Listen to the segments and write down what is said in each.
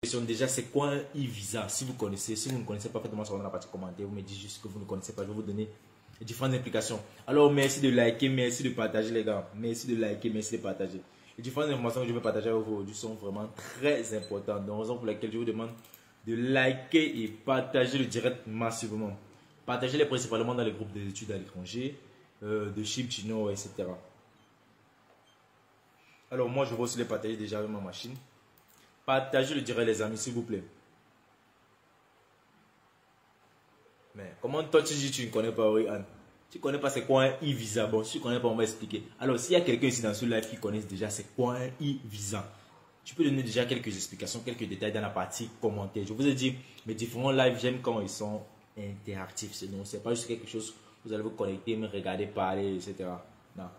question déjà, c'est quoi un e-visa? Si vous connaissez, si vous ne connaissez pas, faites-moi savoir dans la partie commentaire. Vous me dites juste que vous ne connaissez pas. Je vais vous donner différentes implications. Alors, merci de liker, merci de partager, les gars. Merci de liker, merci de partager. Les différentes informations que je vais partager avec vous aujourd'hui sont vraiment très importantes. Donc, raison pour laquelle je vous demande de liker et partager le direct massivement. Partagez-les principalement dans les groupes des études à l'étranger, de Chip, Gino, etc. Alors, moi, je vais aussi les partager déjà avec ma machine. Partagez le direct, les amis, s'il vous plaît. Mais comment toi tu dis que tu ne connais pas, oui, Anne? Tu ne connais pas c'est quoi un e-visa? Bon, si tu ne connais pas, on va expliquer. Alors, s'il y a quelqu'un ici dans ce live qui connaît déjà c'est quoi un e-visa, tu peux donner déjà quelques explications, quelques détails dans la partie commentaire. Je vous ai dit, mes différents lives, j'aime quand ils sont interactifs. Sinon, c'est pas juste quelque chose, vous allez vous connecter, me regarder, parler, etc. Non.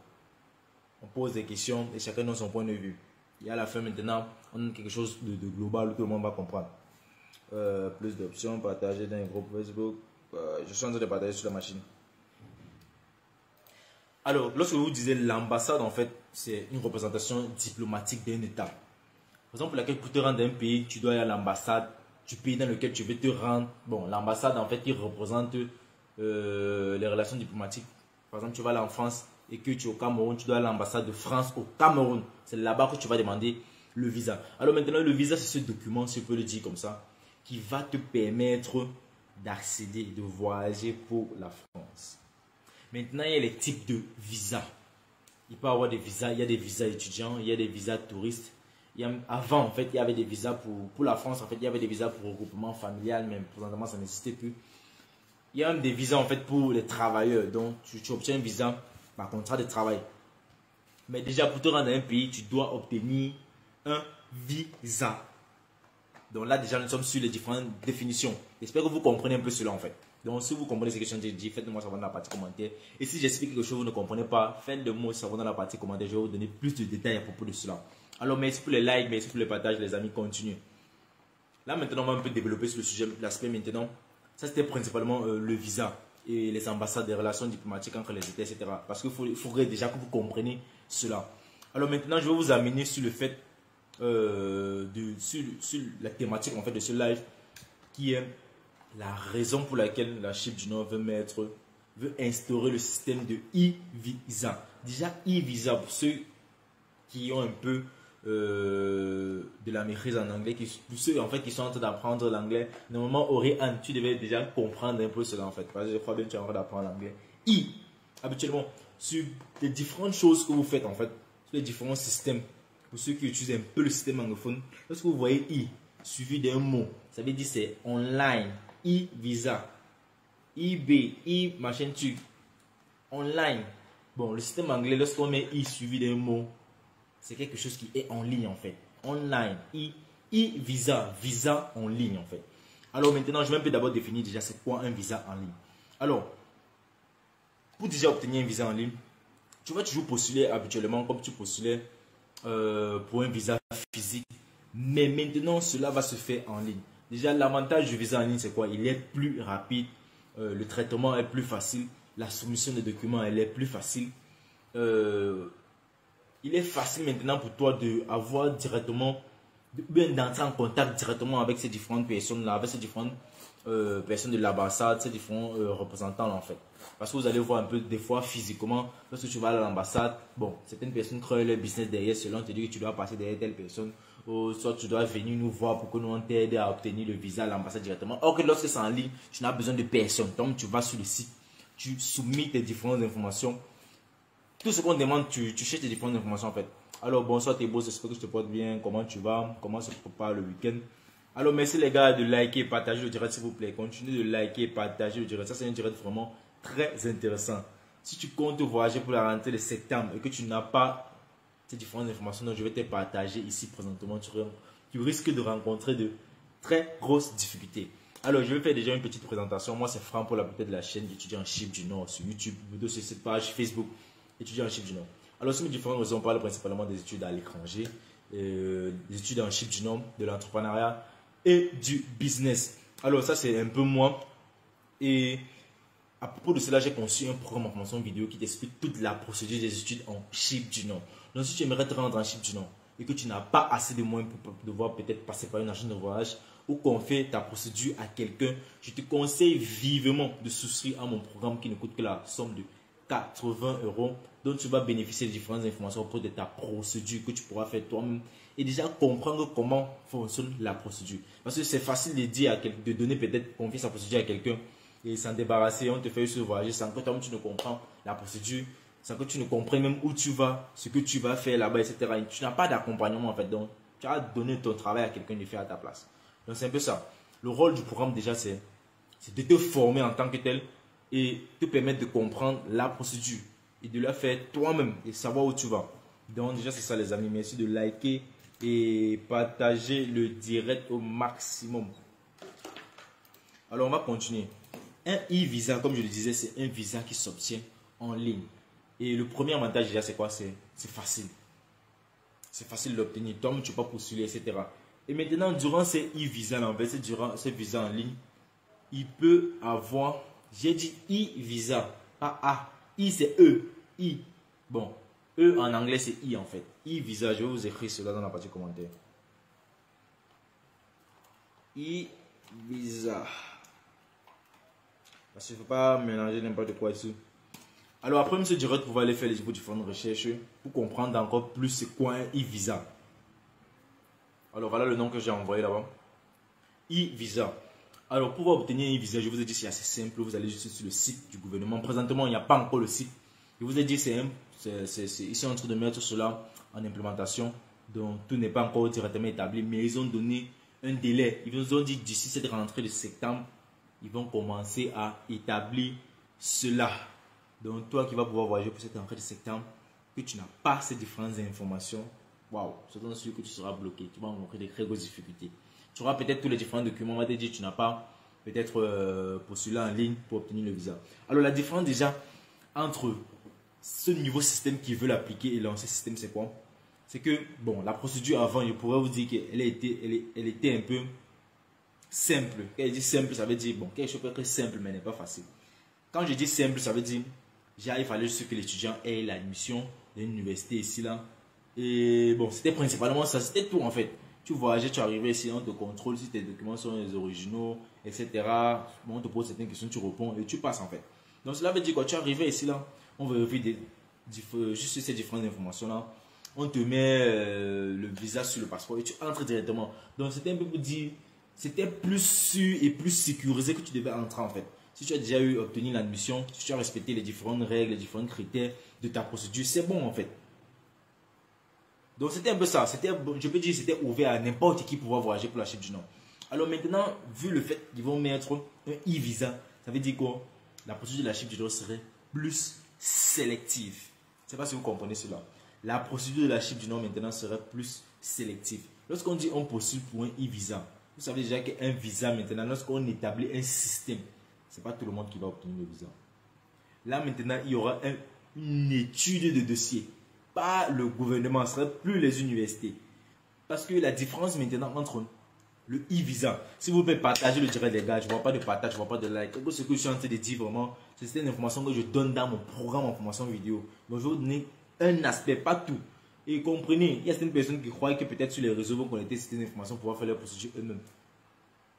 On pose des questions et chacun donne son point de vue. Et à la fin, maintenant, on a quelque chose de global où tout le monde va comprendre. Plus d'options, partager dans les groupes Facebook. Je suis en train de partager sur la machine. Alors, lorsque vous disiez l'ambassade, en fait, c'est une représentation diplomatique d'un État. Raison pour laquelle pour te rendre dans un pays, tu dois aller à l'ambassade du pays dans lequel tu veux te rendre. Bon, l'ambassade, en fait, il représente les relations diplomatiques. Par exemple, tu vas aller en France et que tu es au Cameroun, tu dois aller à l'ambassade de France au Cameroun. C'est là-bas que tu vas demander le visa. Alors maintenant, le visa, c'est ce document, si on peut le dire comme ça, qui va te permettre d'accéder, de voyager pour la France. Maintenant, il y a les types de visas. Il peut y avoir des visas, il y a des visas étudiants, il y a des visas touristes. Avant, en fait, il y avait des visas pour la France, en fait, il y avait des visas pour regroupement familial, mais présentement, ça n'existait plus. Il y a même des visas, en fait, pour les travailleurs. Donc, tu obtiens un visa par contrat de travail. Mais déjà, pour te rendre dans un pays, tu dois obtenir un visa. Donc là, déjà, nous sommes sur les différentes définitions. J'espère que vous comprenez un peu cela, en fait. Donc, si vous comprenez ces questions que j'ai dit, faites-moi savoir dans la partie commentaire. Et si j'explique quelque chose que vous ne comprenez pas, faites-le-moi savoir dans la partie commentaire. Je vais vous donner plus de détails à propos de cela. Alors, merci pour les likes, merci pour les partages, les amis. Continuez. Là, maintenant, on va un peu développer sur le sujet, l'aspect maintenant. Ça, c'était principalement le visa et les ambassades, des relations diplomatiques entre les États, etc. Parce qu'il faudrait déjà que vous compreniez cela. Alors, maintenant, je vais vous amener sur le fait, sur la thématique en fait, de ce live, qui est la raison pour laquelle la Chip du Nord veut instaurer le système de e-visa. Déjà, e-visa, pour ceux qui ont un peu de la maîtrise en anglais, pour ceux en fait qui sont en train d'apprendre l'anglais, normalement, Oriane, tu devais déjà comprendre un peu cela en fait, parce que je crois bien que tu es en train d'apprendre l'anglais. Habituellement, sur les différentes choses que vous faites en fait, sur les différents systèmes, pour ceux qui utilisent un peu le système anglophone, lorsque vous voyez suivi d'un mot, ça veut dire c'est online, visa, b, machin truc, online. Bon, le système anglais, lorsqu'on met suivi d'un mot, c'est quelque chose qui est en ligne en fait. Online, visa, visa en ligne en fait. Alors maintenant, je vais un peu d'abord définir déjà c'est quoi un visa en ligne. Alors, pour déjà obtenir un visa en ligne, tu vas toujours postuler habituellement comme tu postulais pour un visa physique. Mais maintenant, cela va se faire en ligne. Déjà, l'avantage du visa en ligne, c'est quoi? Il est plus rapide, le traitement est plus facile, la soumission des documents, elle est plus facile. Il est facile maintenant pour toi d'avoir directement, d'entrer en contact directement avec ces différentes personnes-là, avec ces différentes personnes de l'ambassade, ces différents représentants en fait. Parce que vous allez voir un peu des fois physiquement, lorsque tu vas à l'ambassade, bon, certaines personnes créent leur business derrière, selon te dit que tu dois passer derrière telle personne, ou soit tu dois venir nous voir pour que nous on t'aide à obtenir le visa à l'ambassade directement. Or que lorsque c'est en ligne, tu n'as besoin de personne. Donc tu vas sur le site, tu soumets tes différentes informations. Tout ce qu'on demande, tu cherches tes différentes informations en fait. Alors bonsoir tes beaux, j'espère que je te porte bien, comment tu vas, comment se prépare le week-end. Alors merci les gars de liker et partager le direct s'il vous plaît. Continuez de liker et partager le direct, ça c'est un direct vraiment très intéressant. Si tu comptes voyager pour la rentrée de septembre et que tu n'as pas ces différentes informations dont je vais te partager ici présentement, tu risques de rencontrer de très grosses difficultés. Alors je vais faire déjà une petite présentation. Moi c'est Franck pour la beauté de la chaîne étudiant en Chip du Nord sur YouTube, sur cette page Facebook étudiant en Chip du Nord. Alors sur mes différentes raisons, on parle principalement des études à l'étranger, des études en Chip du Nord, de l'entrepreneuriat et du business. Alors ça c'est un peu moi. Et à propos de cela, j'ai conçu un programme en formation vidéo qui t'explique toute la procédure des études en Chip du Nord. Donc si tu aimerais te rendre en Chip du Nord, et que tu n'as pas assez de moyens pour devoir peut-être passer par une agence de voyage ou confier ta procédure à quelqu'un, je te conseille vivement de souscrire à mon programme qui ne coûte que la somme de 80 euros, dont tu vas bénéficier de différentes informations auprès de ta procédure que tu pourras faire toi-même et déjà comprendre comment fonctionne la procédure. Parce que c'est facile de dire de donner peut-être confier sa procédure à quelqu'un et s'en débarrasser, on te fait juste voyager sans que toi-même tu ne comprends la procédure, sans que tu ne comprennes même où tu vas, ce que tu vas faire là-bas, etc. Et tu n'as pas d'accompagnement en fait, donc tu as donné ton travail à quelqu'un de faire à ta place. Donc c'est un peu ça. Le rôle du programme déjà c'est de te former en tant que tel et te permettre de comprendre la procédure et de la faire toi-même et savoir où tu vas. Donc déjà c'est ça les amis, merci de liker et partager le direct au maximum. Alors on va continuer. Un e-visa, comme je le disais, c'est un visa qui s'obtient en ligne. Et le premier avantage déjà c'est quoi? C'est facile. C'est facile d'obtenir. Toi-même tu peux postuler, etc. Et maintenant durant ces e-visas, en fait, durant ces visas en ligne, il peut avoir, j'ai dit e-visa, pas A. I c'est E. I. Bon, E en anglais c'est I en fait. E-visa, je vais vous écrire cela dans la partie commentaire. E-visa. Parce qu'il ne faut pas mélanger n'importe quoi ici. Alors après, monsieur direct, vous allez faire les différentes recherches pour comprendre encore plus c'est quoi un e-visa. Alors voilà le nom que j'ai envoyé là-bas. E-visa. Alors pour obtenir un e-visa, je vous ai dit c'est assez simple. Vous allez juste sur le site du gouvernement. Présentement, il n'y a pas encore le site. Je vous ai dit ils sont en train de mettre cela en implémentation. Donc tout n'est pas encore directement établi. Mais ils ont donné un délai. Ils nous ont dit d'ici cette rentrée de septembre, ils vont commencer à établir cela. Donc toi qui vas pouvoir voyager pour cette rentrée de septembre, que tu n'as pas ces différentes informations, waouh, c'est sûr que tu seras bloqué. Tu vas rencontrer de très grosses difficultés. Tu auras peut-être tous les différents documents, on va te dire que tu n'as pas peut-être postulé en ligne pour obtenir le visa. Alors la différence déjà entre ce nouveau système qui veut l'appliquer et l'ancien système, c'est quoi? C'est que, bon, la procédure avant, je pourrais vous dire qu'elle était un peu simple. Quand je dis simple, ça veut dire, bon, quelque chose de simple, mais n'est pas facile. Quand je dis simple, ça veut dire, il fallait juste que l'étudiant ait l'admission de l'université ici, là. Et bon, c'était principalement ça, c'était tout en fait. Tu voyageais, tu arrivais ici, on te contrôle si tes documents sont les originaux, etc. Bon, on te pose certaines questions, tu réponds et tu passes en fait. Donc cela veut dire quand tu arrives ici, là, on vérifie juste ces différentes informations là. On te met le visa sur le passeport et tu entres directement. Donc c'était un peu pour dire, c'était plus sûr et plus sécurisé que tu devais entrer en fait. Si tu as déjà obtenu l'admission, si tu as respecté les différentes règles, les différents critères de ta procédure, c'est bon en fait. Donc c'était un peu ça. Je peux dire que c'était ouvert à n'importe qui pouvoir voyager pour la Chine du Nord. Alors maintenant, vu le fait qu'ils vont mettre un e-visa, ça veut dire quoi? La procédure de la Chine du Nord serait plus sélective. Je ne sais pas si vous comprenez cela. La procédure de la Chine du Nord maintenant serait plus sélective. Lorsqu'on dit on postule pour un e-visa, vous savez déjà qu'un visa maintenant, lorsqu'on établit un système, ce n'est pas tout le monde qui va obtenir le visa. Là maintenant, il y aura une étude de dossier. Pas le gouvernement, ce ne serait plus les universités. Parce que la différence maintenant entre le e-visa, si vous pouvez partager le direct les gars, je ne vois pas de partage, je ne vois pas de like. Ce que je suis en train de dire vraiment, c'est une information que je donne dans mon programme en formation vidéo. Donc je vais vous donner un aspect, pas tout. Et comprenez, il y a certaines personnes qui croient que peut-être sur les réseaux vont connecter certaines informations pour pouvoir faire leur procédure eux-mêmes.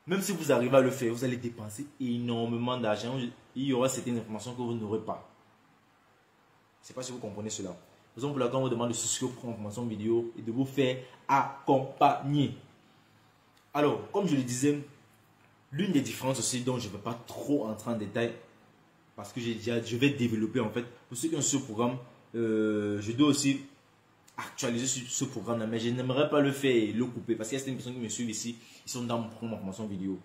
Même si vous arrivez à le faire, vous allez dépenser énormément d'argent. Il y aura certaines informations que vous n'aurez pas. Je ne sais pas si vous comprenez cela. Raison pour laquelle on vous demande de souscrire pour une formation vidéo et de vous faire accompagner. Alors, comme je le disais, l'une des différences aussi dont je ne vais pas trop entrer en détail, parce que je vais développer en fait, pour ceux qui ont ce programme, je dois aussi actualiser ce programme-là, mais je n'aimerais pas le faire et le couper, parce qu'il y a certaines personnes qui me suivent ici, ils sont dans mon programme en formation vidéo.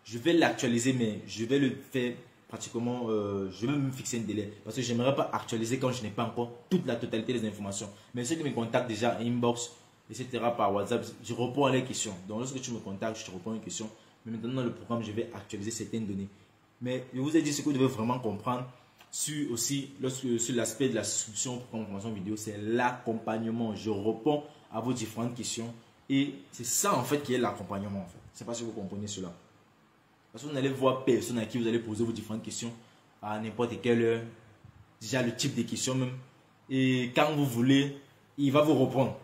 Je vais l'actualiser, mais je vais le faire pratiquement, je vais me fixer un délai, parce que je n'aimerais pas actualiser quand je n'ai pas encore toute la totalité des informations. Mais ceux qui me contactent déjà inbox, etc. par WhatsApp, je réponds à les questions. Donc lorsque tu me contactes, je te réponds à une question. Mais maintenant dans le programme, je vais actualiser certaines données. Mais je vous ai dit ce que vous devez vraiment comprendre sur l'aspect de la souscription pour une formation vidéo, c'est l'accompagnement. Je réponds à vos différentes questions et c'est ça en fait qui est l'accompagnement en fait. Je ne sais pas si vous comprenez cela. Parce que vous n'allez voir personne à qui vous allez poser vos différentes questions à n'importe quelle heure. Déjà le type de questions même. Et quand vous voulez, il va vous répondre.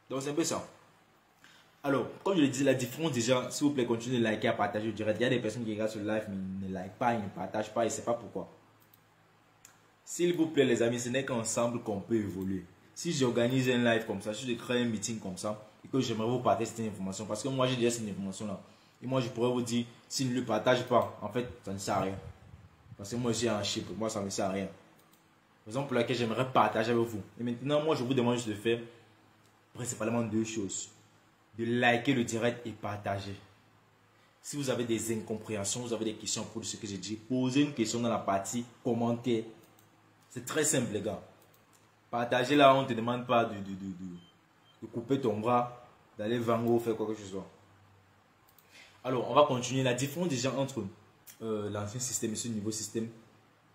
Donc c'est un peu ça. Alors, comme je le disais, la différence déjà, s'il vous plaît, continuez de liker, à partager. Je dirais, il y a des personnes qui regardent ce live, mais ils ne like pas, ils ne partagent pas, et c'est pas pourquoi. S'il vous plaît, les amis, ce n'est qu'ensemble qu'on peut évoluer. Si j'organise un live comme ça, si je crée un meeting comme ça, et que j'aimerais vous partager cette information, parce que moi j'ai déjà cette information-là, et moi je pourrais vous dire, s'il ne le partage pas, en fait, ça ne sert à rien. Parce que moi j'ai un chiffre, moi ça ne me sert à rien. Raison pour laquelle j'aimerais partager avec vous. Et maintenant, moi je vous demande juste de faire principalement deux choses. De liker le direct et partager. Si vous avez des incompréhensions, vous avez des questions pour ce que j'ai dit, posez une question dans la partie commentaire. C'est très simple, les gars. Partager là, on ne te demande pas de couper ton bras, d'aller vendre ou faire quoi que ce soit. Alors, on va continuer. La différence déjà entre l'ancien système et ce nouveau système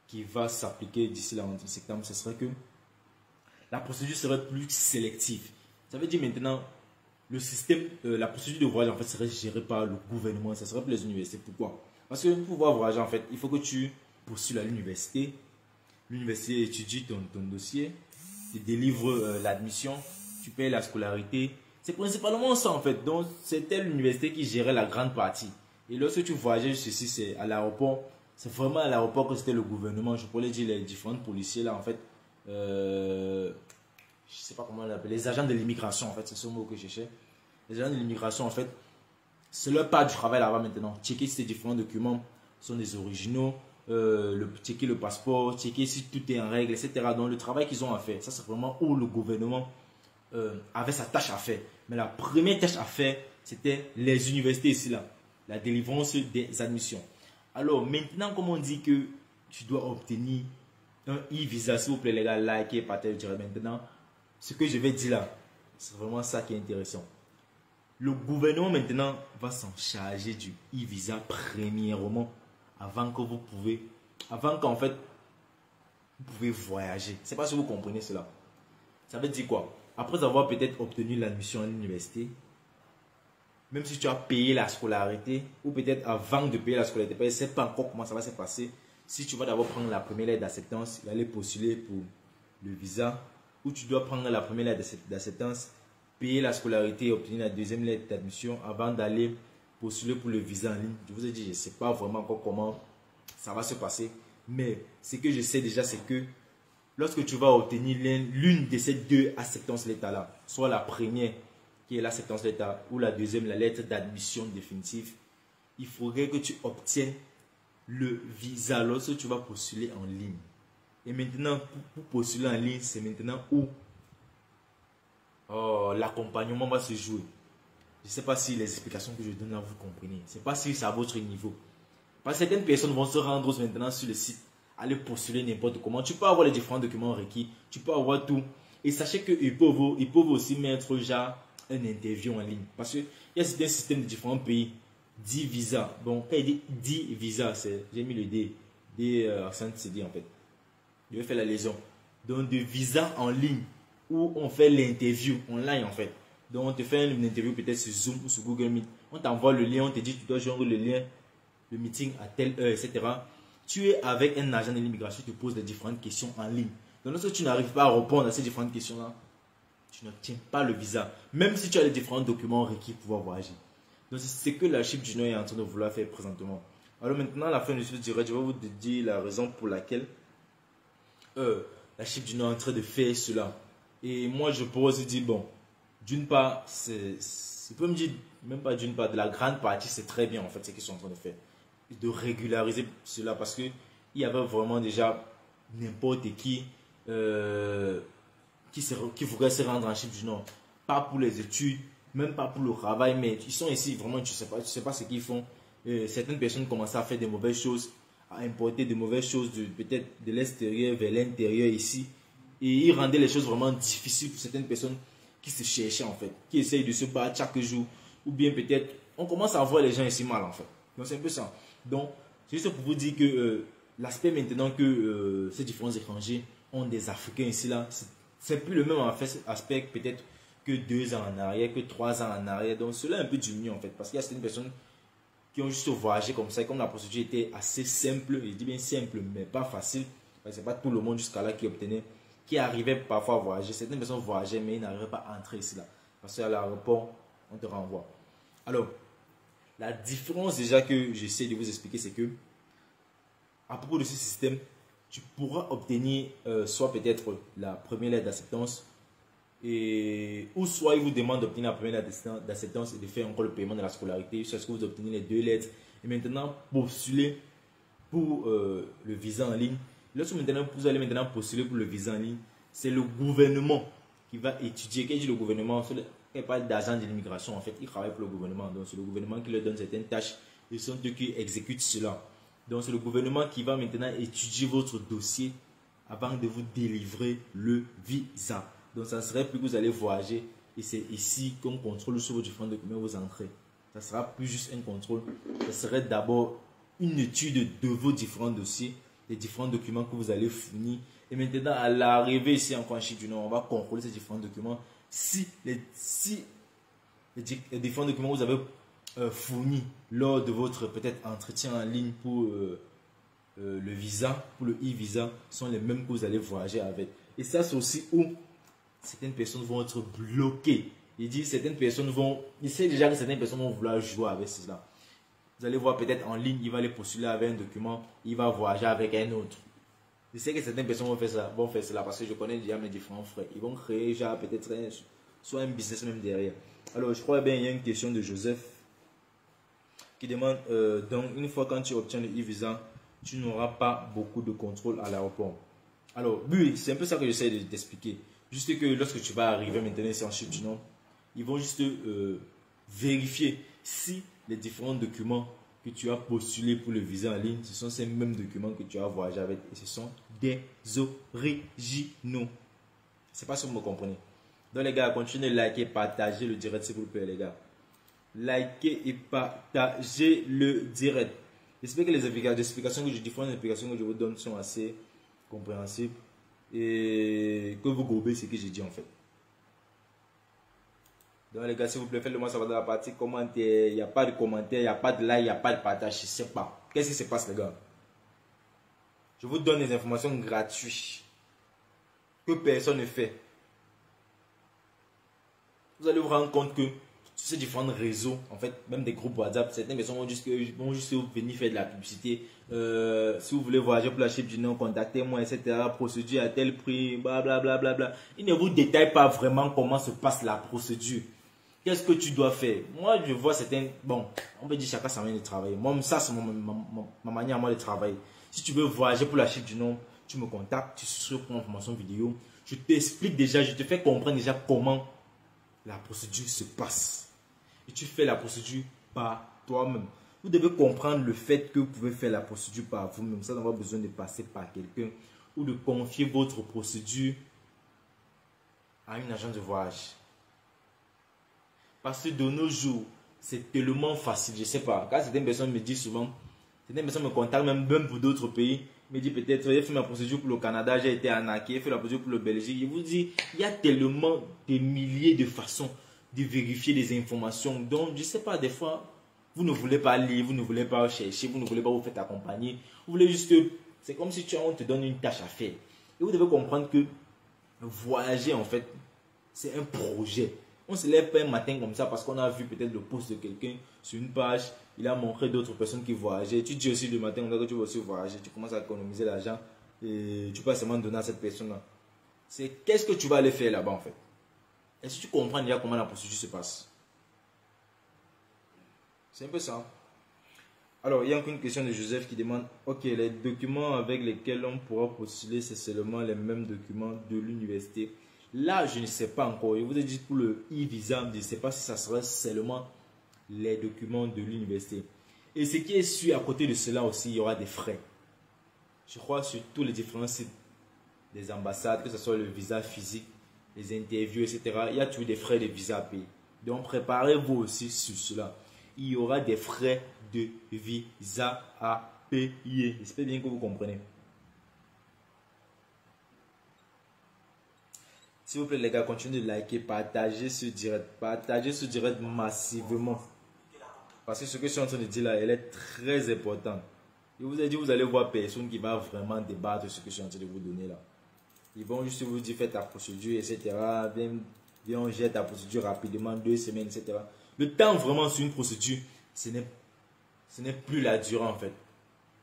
qui va s'appliquer d'ici la rentrée septembre, ce serait que la procédure serait plus sélective. Ça veut dire maintenant, le système, la procédure de voyage en fait serait gérée par le gouvernement, ça serait pour les universités. Pourquoi? Parce que pour pouvoir voyager en fait, il faut que tu postules à l'université. L'université étudie ton dossier, te délivre l'admission, tu payes la scolarité. C'est principalement ça en fait. Donc c'était l'université qui gérait la grande partie. Et lorsque tu voyageais ceci, c'est à l'aéroport. C'est vraiment à l'aéroport que c'était le gouvernement. Je pourrais dire les différents policiers là en fait. Je sais pas comment on l'appelle. Les agents de l'immigration en fait, c'est ce mot que je cherchais. Les agents de l'immigration en fait, c'est leur part du travail là-bas maintenant. Checker si ces différents documents sont des originaux. Checker le passeport, checker si tout est en règle, etc. Donc le travail qu'ils ont à faire, ça c'est vraiment où le gouvernement avait sa tâche à faire. Mais la première tâche à faire, c'était les universités ici là, la délivrance des admissions. Alors maintenant, comme on dit que tu dois obtenir un e-visa, s'il vous plaît les gars, likez, partagez maintenant. Ce que je vais dire là, c'est vraiment ça qui est intéressant. Le gouvernement maintenant va s'en charger du e-visa premièrement. Avant que vous pouvez, avant qu'en fait, vous pouvez voyager. Je ne sais pas si vous comprenez cela. Ça veut dire quoi? Après avoir peut-être obtenu l'admission à l'université, même si tu as payé la scolarité, ou peut-être avant de payer la scolarité, je ne sais pas encore comment ça va se passer. Si tu vas d'abord prendre la première lettre d'acceptance et aller postuler pour le visa, ou tu dois prendre la première lettre d'acceptance, payer la scolarité et obtenir la deuxième lettre d'admission avant d'aller postuler pour le visa en ligne. Je vous ai dit, je ne sais pas vraiment encore comment ça va se passer. Mais ce que je sais déjà, c'est que lorsque tu vas obtenir l'une de ces deux acceptances lettres-là, soit la première qui est l'acceptance lettre ou la deuxième, la lettre d'admission définitive, il faudrait que tu obtiennes le visa lorsque tu vas postuler en ligne. Et maintenant, pour postuler en ligne, c'est maintenant où l'accompagnement va se jouer. Je ne sais pas si les explications que je donne là, vous comprenez. Je ne sais pas si c'est à votre niveau. Parce que certaines personnes vont se rendre maintenant sur le site, aller postuler n'importe comment. Tu peux avoir les différents documents requis, tu peux avoir tout. Et sachez qu'ils peuvent aussi mettre genre un interview en ligne. Parce qu'il y a certains systèmes de différents pays. 10 visas. Bon, quand il dit 10 visas, j'ai mis le D. Accent CD en fait. Je vais faire la lésion. Donc, de visas en ligne où on fait l'interview online en fait. Donc, on te fait une interview peut-être sur Zoom ou sur Google Meet. On t'envoie le lien, on te dit tu dois joindre le lien, le meeting à telle heure, etc. Tu es avec un agent de l'immigration qui te pose des différentes questions en ligne. Donc, lorsque tu n'arrives pas à répondre à ces différentes questions-là, tu n'obtiens pas le visa. Même si tu as les différents documents requis pour pouvoir voyager. Donc, c'est ce que la Chip Junior est en train de vouloir faire présentement. Alors, maintenant, à la fin de ce direct, je vais vous dire la raison pour laquelle la Chip Junior est en train de faire cela. Et moi, je pourrais aussi dire, bon, d'une part, je peux me dire, même pas d'une part, de la grande partie, c'est très bien en fait ce qu'ils sont en train de faire. De régulariser cela parce qu'il y avait vraiment déjà n'importe qui voudrait se rendre en Chip du Nord. Pas pour les études, même pas pour le travail, mais ils sont ici vraiment, tu sais pas ce qu'ils font. Certaines personnes commencent à faire de mauvaises choses, à importer de mauvaises choses peut-être de l'extérieur vers l'intérieur ici. Et ils rendaient les choses vraiment difficiles pour certaines personnes qui se cherchaient en fait, qui essayent de se battre chaque jour, ou bien peut-être, on commence à voir les gens ici mal en fait. Donc c'est un peu ça. Donc, c'est juste pour vous dire que l'aspect maintenant que ces différents étrangers ont des Africains ici là, c'est plus le même en fait, aspect peut-être que 2 ans en arrière, que 3 ans en arrière. Donc cela est un peu diminué en fait, parce qu'il y a certaines personnes qui ont juste voyagé comme ça, et comme la procédure était assez simple, je dis bien simple, mais pas facile, parce que c'est pas tout le monde jusqu'à là qui obtenait, qui arrivait parfois à voyager. Certaines personnes voyageaient, mais ils n'arrivaient pas à entrer ici là. Parce qu'à l'aéroport, on te renvoie. Alors, la différence déjà que j'essaie de vous expliquer, c'est que à propos de ce système, tu pourras obtenir soit peut-être la première lettre d'acceptance, ou soit il vous demande d'obtenir la première lettre d'acceptance et de faire encore le paiement de la scolarité, soit ce que vous obtenez les 2 lettres et maintenant postuler pour le visa en ligne. Lorsque vous allez maintenant postuler pour le visa en ligne, c'est le gouvernement qui va étudier. Quand je dis le gouvernement, il n'y a pas d'agent de l'immigration en fait, ils travaillent pour le gouvernement. Donc c'est le gouvernement qui leur donne certaines tâches et ce sont eux qui exécutent cela. Donc c'est le gouvernement qui va maintenant étudier votre dossier avant de vous délivrer le visa. Donc ça ne serait plus que vous allez voyager et c'est ici qu'on contrôle sur vos différents documents vous entrez. Ça ne sera plus juste un contrôle, ça serait d'abord une étude de vos différents dossiers, des différents documents que vous allez fournir. Et maintenant, à l'arrivée ici en Chine du Nord, on va contrôler ces différents documents. Si les différents documents que vous avez fournis lors de votre peut-être entretien en ligne pour le visa, pour le e-visa, sont les mêmes que vous allez voyager avec. Et ça, c'est aussi où certaines personnes vont être bloquées. Il dit certaines personnes vont, il sait déjà que certaines personnes vont vouloir jouer avec cela. Vous allez voir peut-être en ligne, il va les postuler avec un document, il va voyager avec un autre. Je sais que certaines personnes vont faire cela parce que je connais déjà mes différents frères. Ils vont créer déjà peut-être soit un business même derrière. Alors je crois bien il y a une question de Joseph qui demande donc une fois quand tu obtiens le e-visa, tu n'auras pas beaucoup de contrôle à l'aéroport. Alors oui, c'est un peu ça que j'essaie d'expliquer. Juste que lorsque tu vas arriver maintenant ici en Chine du Nord, ils vont juste vérifier si les différents documents que tu as postulés pour le visa en ligne, ce sont ces mêmes documents que tu as voyagé avec et ce sont des originaux. Je ne sais pas si vous me comprenez. Donc les gars, continuez de liker, partager le direct s'il vous plaît les gars. Likez et partagez le direct. J'espère que les explications que je différentes explications que je vous donne sont assez compréhensibles et que vous gobez ce que j'ai dit en fait. Donc les gars, s'il vous plaît, faites-le moi savoir dans la partie commentaire. Il n'y a pas de commentaire, il n'y a pas de like, il n'y a pas de partage. Je ne sais pas. Qu'est-ce qui se passe les gars? Je vous donne des informations gratuites que personne ne fait. Vous allez vous rendre compte que sur ces différents réseaux, en fait, même des groupes WhatsApp, certaines personnes vont juste venir faire de la publicité. Si vous voulez voyager pour la Chine du Nord, contactez-moi, etc. Procédure à tel prix, blablabla. Bla, bla, bla. Ils ne vous détaillent pas vraiment comment se passe la procédure. Qu'est-ce que tu dois faire? Moi, je vois certains... Bon, on peut dire chacun sa manière de travailler. Moi, ça, c'est ma manière à moi de travailler. Si tu veux voyager pour la Chine du Nord, tu me contactes, tu souscris pour une formation vidéo. Je t'explique déjà, je te fais comprendre déjà comment la procédure se passe. Et tu fais la procédure par toi-même. Vous devez comprendre le fait que vous pouvez faire la procédure par vous-même. Ça n'a pas besoin de passer par quelqu'un ou de confier votre procédure à une agence de voyage. Parce que de nos jours, c'est tellement facile. Je ne sais pas. Quand certaines personnes me disent souvent, certaines personnes me contactent même pour d'autres pays, me disent peut-être, j'ai fait ma procédure pour le Canada, j'ai été arnaqué, j'ai fait la procédure pour le Belgique. Je vous dis, il y a tellement de milliers de façons de vérifier les informations. Donc, je ne sais pas, des fois, vous ne voulez pas lire, vous ne voulez pas chercher, vous ne voulez pas vous faire accompagner. Vous voulez juste, c'est comme si on te donne une tâche à faire. Et vous devez comprendre que voyager, en fait, c'est un projet. On ne se lève pas un matin comme ça parce qu'on a vu peut-être le post de quelqu'un sur une page. Il a montré d'autres personnes qui voyageaient. Tu dis aussi le matin que tu vas aussi voyager. Tu commences à économiser l'argent et tu peux seulement donner à cette personne-là. C'est qu'est-ce que tu vas aller faire là-bas en fait. Est-ce que tu comprends déjà comment la procédure se passe? C'est un peu ça. Alors, il y a encore une question de Joseph qui demande, ok, les documents avec lesquels on pourra postuler, c'est seulement les mêmes documents de l'université. Là, je ne sais pas encore. Je vous ai dit pour le e-visa, je ne sais pas si ça sera seulement les documents de l'université. Et ce qui est sûr, à côté de cela aussi, il y aura des frais. Je crois sur tous les différents sites des ambassades, que ce soit le visa physique, les interviews, etc. Il y a toujours des frais de visa à payer. Donc, préparez-vous aussi sur cela. Il y aura des frais de visa à payer. J'espère bien que vous comprenez. S'il vous plaît les gars, continuez de liker, partager ce direct massivement. Parce que ce que je suis en train de dire là, elle est très importante. Je vous ai dit, vous allez voir personne qui va vraiment débattre de ce que je suis en train de vous donner là. Ils vont juste vous dire, faites la procédure, etc. Bien viens, on gère ta procédure rapidement, 2 semaines, etc. Le temps vraiment sur une procédure, ce n'est plus la durée en fait.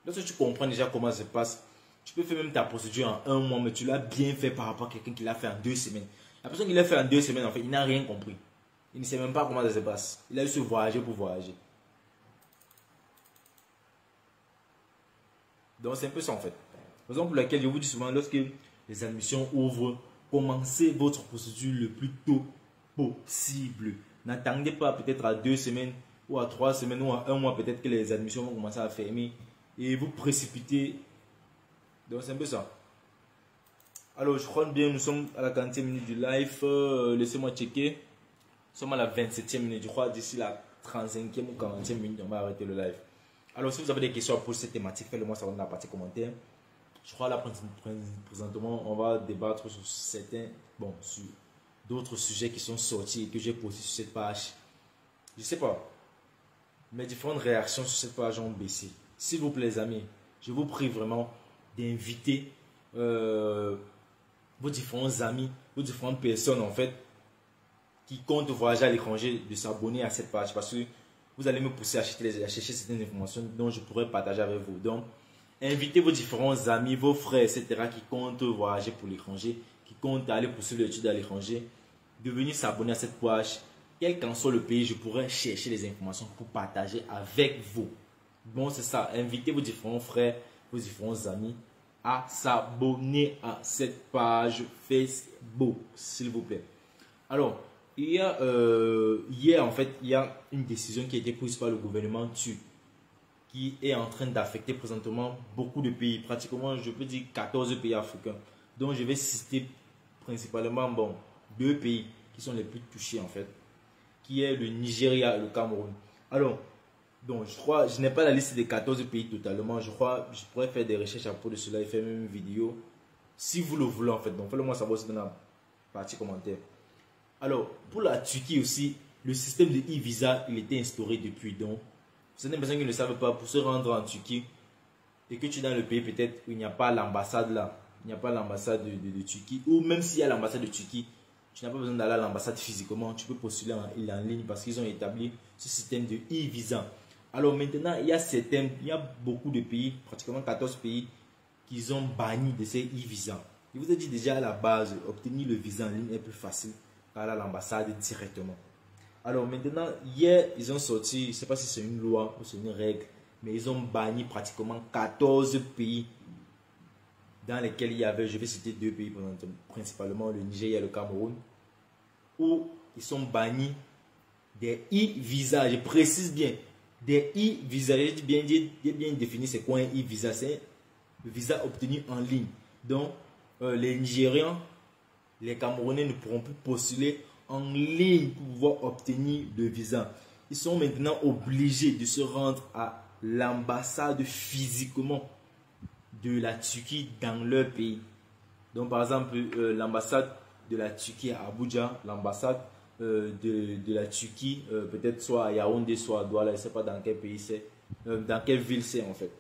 Lorsque tu comprends déjà comment ça se passe, tu peux faire même ta procédure en 1 mois, mais tu l'as bien fait par rapport à quelqu'un qui l'a fait en 2 semaines. La personne qui l'a fait en 2 semaines, en fait, il n'a rien compris. Il ne sait même pas comment ça se passe. Il a juste voyager pour voyager. Donc c'est un peu ça en fait. Raison pour laquelle je vous dis souvent, lorsque les admissions ouvrent, commencez votre procédure le plus tôt possible. N'attendez pas peut-être à 2 semaines ou à 3 semaines ou à 1 mois peut-être que les admissions vont commencer à fermer et vous précipitez. Donc c'est un peu ça. Alors je crois bien, nous sommes à la 40e minute du live. Laissez-moi checker. Nous sommes à la 27e minute. Je crois d'ici la 35e ou 40e minute, on va arrêter le live. Alors si vous avez des questions pour cette thématique, faites-le-moi savoir dans la partie commentaire. Je crois là présentement, on va débattre sur certains, bon, sur d'autres sujets qui sont sortis et que j'ai postés sur cette page. Je sais pas. Mes différentes réactions sur cette page ont baissé. S'il vous plaît les amis, je vous prie vraiment d'inviter vos différents amis, vos différentes personnes en fait qui comptent voyager à l'étranger de s'abonner à cette page parce que vous allez me pousser à chercher certaines informations dont je pourrais partager avec vous. Donc, invitez vos différents amis, vos frères, etc. qui comptent voyager pour l'étranger, qui comptent aller poursuivre l'étude à l'étranger, de venir s'abonner à cette page. Quel qu'en soit le pays, je pourrais chercher les informations pour partager avec vous. Bon, c'est ça. Invitez vos différents frères, vos différents amis à s'abonner à cette page Facebook, s'il vous plaît. Alors, hier, en fait, il y a une décision qui a été prise par le gouvernement turc qui est en train d'affecter présentement beaucoup de pays, pratiquement, je peux dire 14 pays africains. Donc, je vais citer principalement, bon, 2 pays qui sont les plus touchés, en fait, qui est le Nigeria et le Cameroun. Alors, donc, je n'ai pas la liste des 14 pays totalement. Je crois je pourrais faire des recherches à propos de cela et faire même une vidéo, si vous le voulez, en fait. Donc, faites-le moi savoir aussi dans la partie commentaire. Alors, pour la Turquie aussi, le système de e-visa, il était instauré depuis. Donc, certaines personnes qui ne le savent pas, pour se rendre en Turquie, et que tu es dans le pays, peut-être où il n'y a pas l'ambassade là, il n'y a pas l'ambassade de Turquie, ou même s'il y a l'ambassade de Turquie, tu n'as pas besoin d'aller à l'ambassade physiquement, tu peux postuler en ligne parce qu'ils ont établi ce système de e-visa. Alors maintenant, il y a beaucoup de pays, pratiquement 14 pays, qui ont banni de ces e-visas. Je vous ai dit déjà à la base, obtenir le visa en ligne est plus facile qu'aller à l'ambassade directement. Alors maintenant, hier, ils ont sorti, je ne sais pas si c'est une loi ou c'est une règle, mais ils ont banni pratiquement 14 pays dans lesquels il y avait, je vais citer 2 pays principalement, le Nigeria et le Cameroun, où ils sont bannis des e-visas. Je précise bien, des e-visas. J'ai bien défini c'est quoi un e-visa. C'est le visa obtenu en ligne. Donc, les Nigérians, les Camerounais ne pourront plus postuler en ligne pour pouvoir obtenir le visa. Ils sont maintenant obligés de se rendre à l'ambassade physiquement de la Turquie dans leur pays. Donc par exemple, l'ambassade de la Turquie à Abuja, l'ambassade de la Turquie, peut-être soit à Yaoundé, soit à Douala, je ne sais pas dans quel pays c'est, dans quelle ville c'est en fait.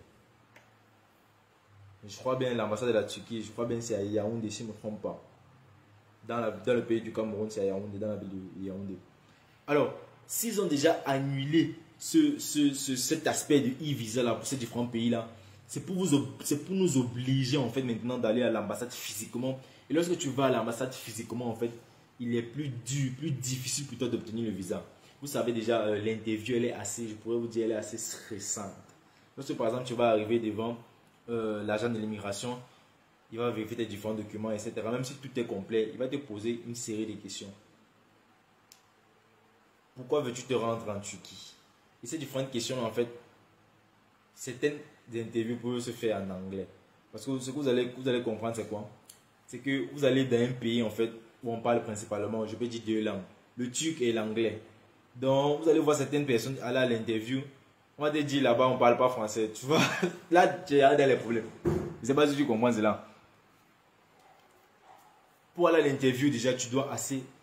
Je crois bien l'ambassade de la Turquie, je crois bien c'est à Yaoundé si je ne me trompe pas. Dans le pays du Cameroun, c'est à Yaoundé, dans la ville de Yaoundé. Alors, s'ils ont déjà annulé cet aspect de e-visa là pour ces différents pays là, c'est pour nous obliger en fait maintenant d'aller à l'ambassade physiquement. Et lorsque tu vas à l'ambassade physiquement, en fait, il est plus dur, plus difficile pour toi d'obtenir le visa. Vous savez déjà, l'interview, elle est assez, je pourrais vous dire, elle est assez stressante. Lorsque par exemple, tu vas arriver devant l'agent de l'immigration, il va vérifier tes différents documents, etc. Même si tout est complet, il va te poser une série de questions. Pourquoi veux-tu te rendre en Turquie? Et ces différentes questions, en fait, certaines interviews peuvent se faire en anglais. Parce que ce que vous allez comprendre, c'est quoi? C'est que vous allez dans un pays, en fait, où on parle principalement, je peux dire 2 langues, le turc et l'anglais. Donc, vous allez voir certaines personnes aller à l'interview. On va te dire là-bas, on ne parle pas français. Tu vois, là, tu as des problèmes. Je ne sais pas si tu comprends cela. Pour aller à l'interview, déjà, tu dois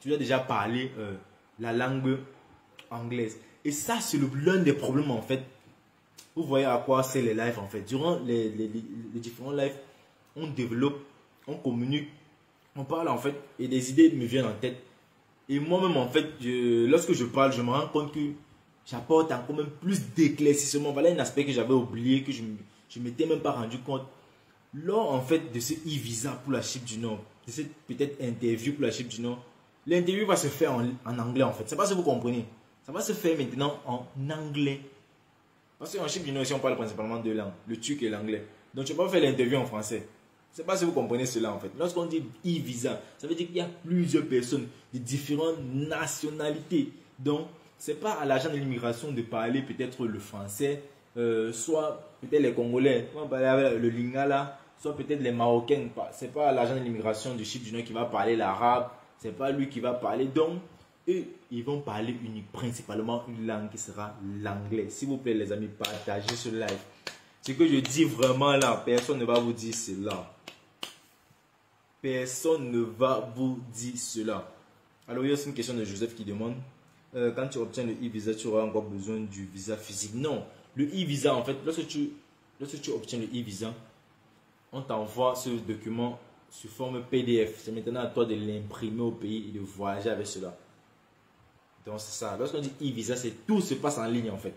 déjà parler la langue anglaise. Et ça, c'est l'un des problèmes, en fait. Vous voyez à quoi c'est les lives, en fait. Durant les différents lives, on développe, on communique, on parle, en fait, et des idées me viennent en tête. Et moi-même, en fait, lorsque je parle, je me rends compte que j'apporte encore même plus d'éclaircissement. Voilà un aspect que j'avais oublié, que je ne m'étais même pas rendu compte. Lors, en fait, de ce e-visa pour la Chypre du Nord, de cette peut-être interview pour la Chypre du Nord, l'interview va se faire en anglais, en fait. C'est pas si vous comprenez. Ça va se faire maintenant en anglais. Parce qu'en Chypre du Nord, ici, on parle principalement deux langues, le turc et l'anglais. Donc, tu ne peux pas faire l'interview en français. Je ne sais pas si vous comprenez cela, en fait. Lorsqu'on dit e-visa, ça veut dire qu'il y a plusieurs personnes de différentes nationalités. Donc, ce n'est pas à l'agent de l'immigration de parler peut-être le français, soit peut-être les Congolais, on va parler le Lingala, soit peut-être les Marocains. Ce n'est pas à l'agent de l'immigration du Chypre du Nord qui va parler l'arabe, ce n'est pas lui qui va parler. Donc, eux, ils vont parler principalement une langue qui sera l'anglais. S'il vous plaît, les amis, partagez ce live. Ce que je dis vraiment là, personne ne va vous dire cela. Personne ne va vous dire cela. Alors, il y a aussi une question de Joseph qui demande quand tu obtiens le e-visa, tu auras encore besoin du visa physique. Non, le e-visa, en fait, lorsque tu obtiens le e-visa, on t'envoie ce document sous forme PDF. C'est maintenant à toi de l'imprimer au pays et de voyager avec cela. Donc, c'est ça. Lorsqu'on dit e-visa, c'est tout se passe en ligne, en fait.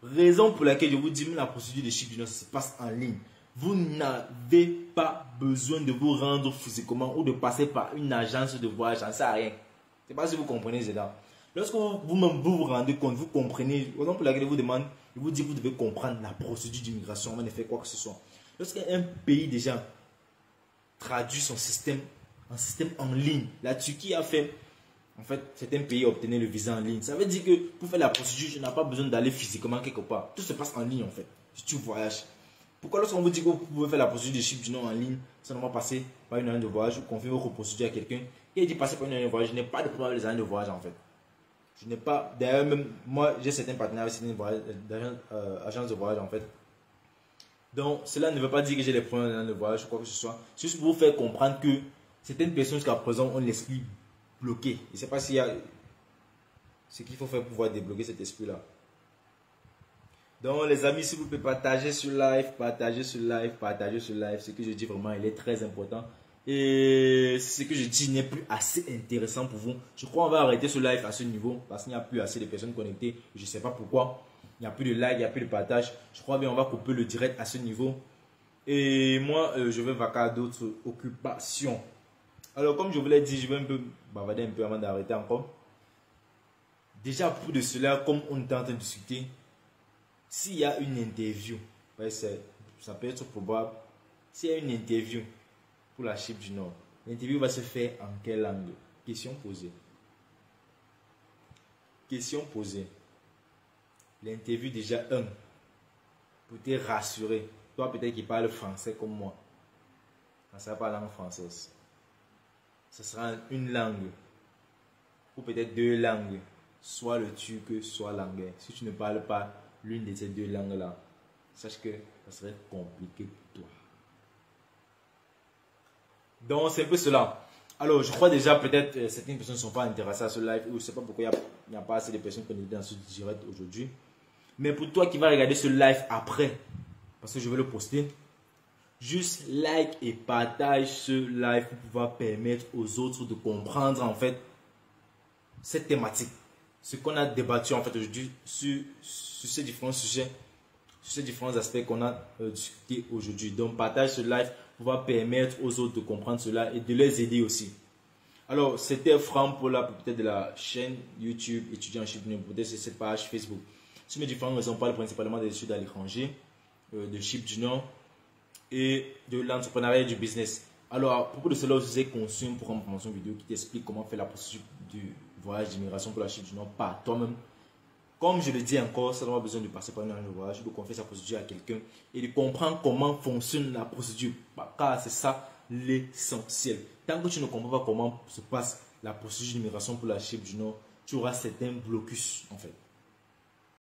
Raison pour laquelle je vous dis, même la procédure de Chypre du Nord, ça se passe en ligne. Vous n'avez pas besoin de vous rendre physiquement ou de passer par une agence de voyage. Ça ne sert à rien. Je ne sais pas si vous comprenez cela. Lorsque vous-même vous rendez compte, vous comprenez, raison pour laquelle je vous demande, je vous dis que vous devez comprendre la procédure d'immigration avant de faire quoi que ce soit. Lorsqu'un pays déjà traduit son système en système en ligne, la Turquie a fait, en fait, certains pays obtenaient le visa en ligne. Ça veut dire que pour faire la procédure, tu n'as pas besoin d'aller physiquement quelque part. Tout se passe en ligne, en fait, si tu voyages. Pourquoi lorsqu'on vous dit que vous pouvez faire la procédure de Chypre du Nord en ligne, sans passer par une agence de voyage ou confier votre procédure à quelqu'un, et il dit passer par une agence de voyage, je n'ai pas de problème avec les agences de voyage, en fait. Je n'ai pas, d'ailleurs même, moi j'ai certains partenaires avec certaines agences de voyage, en fait. Donc, cela ne veut pas dire que j'ai des problèmes dans le voyage ou quoi que ce soit. C'est juste pour vous faire comprendre que certaines personnes jusqu'à présent ont l'esprit bloqué. Je ne sais pas s'il y a ce qu'il faut faire pour pouvoir débloquer cet esprit-là. Donc, les amis, s'il vous plaît, partagez ce live, partagez ce live, partagez ce live. Ce que je dis vraiment, il est très important. Et ce que je dis n'est plus assez intéressant pour vous. Je crois qu'on va arrêter ce live à ce niveau parce qu'il n'y a plus assez de personnes connectées. Je ne sais pas pourquoi. Il n'y a plus de like, il n'y a plus de partage. Je crois bien on va couper le direct à ce niveau. Et moi, je vais vaquer à d'autres occupations. Alors, comme je vous l'ai dit, je vais un peu bavarder un peu avant d'arrêter encore. Déjà, pour de cela, comme on est en train de discuter, s'il y a une interview, ça peut être probable, s'il y a une interview pour la Chypre du Nord, l'interview va se faire en quelle langue? Question posée. Question posée. L'interview déjà pour te rassurer. Toi peut-être qui parles français comme moi. Ça ne sera pas la langue française. Ce sera une langue. Ou peut-être deux langues. Soit le turc, soit l'anglais. Si tu ne parles pas l'une de ces deux langues-là, sache que ça serait compliqué pour toi. Donc c'est un peu cela. Alors je crois déjà peut-être certaines personnes ne sont pas intéressées à ce live. Ou je ne sais pas pourquoi il n'y a pas assez de personnes connectées dans ce direct aujourd'hui. Mais pour toi qui vas regarder ce live après, parce que je vais le poster, juste like et partage ce live pour pouvoir permettre aux autres de comprendre en fait cette thématique. Ce qu'on a débattu en fait aujourd'hui sur ces différents sujets, sur ces différents aspects qu'on a discuté aujourd'hui. Donc partage ce live pour pouvoir permettre aux autres de comprendre cela et de les aider aussi. Alors c'était Franck pour peut-être de la chaîne YouTube étudiant en Chypre du Nord, peut-être c'est cette page Facebook. Sur mes différentes raisons, on parle principalement des études à l'étranger, de Chypre du Nord et de l'entrepreneuriat et du business. Alors, à propos de cela, je vous ai conçu une formation vidéo qui t'explique comment faire la procédure du voyage d'immigration pour la Chypre du Nord par toi-même. Comme je le dis encore, ça n'a pas besoin de passer par une agence de voyage, de confier sa procédure à quelqu'un et de comprendre comment fonctionne la procédure. Car c'est ça l'essentiel. Tant que tu ne comprends pas comment se passe la procédure d'immigration pour la Chypre du Nord, tu auras certains blocus en fait.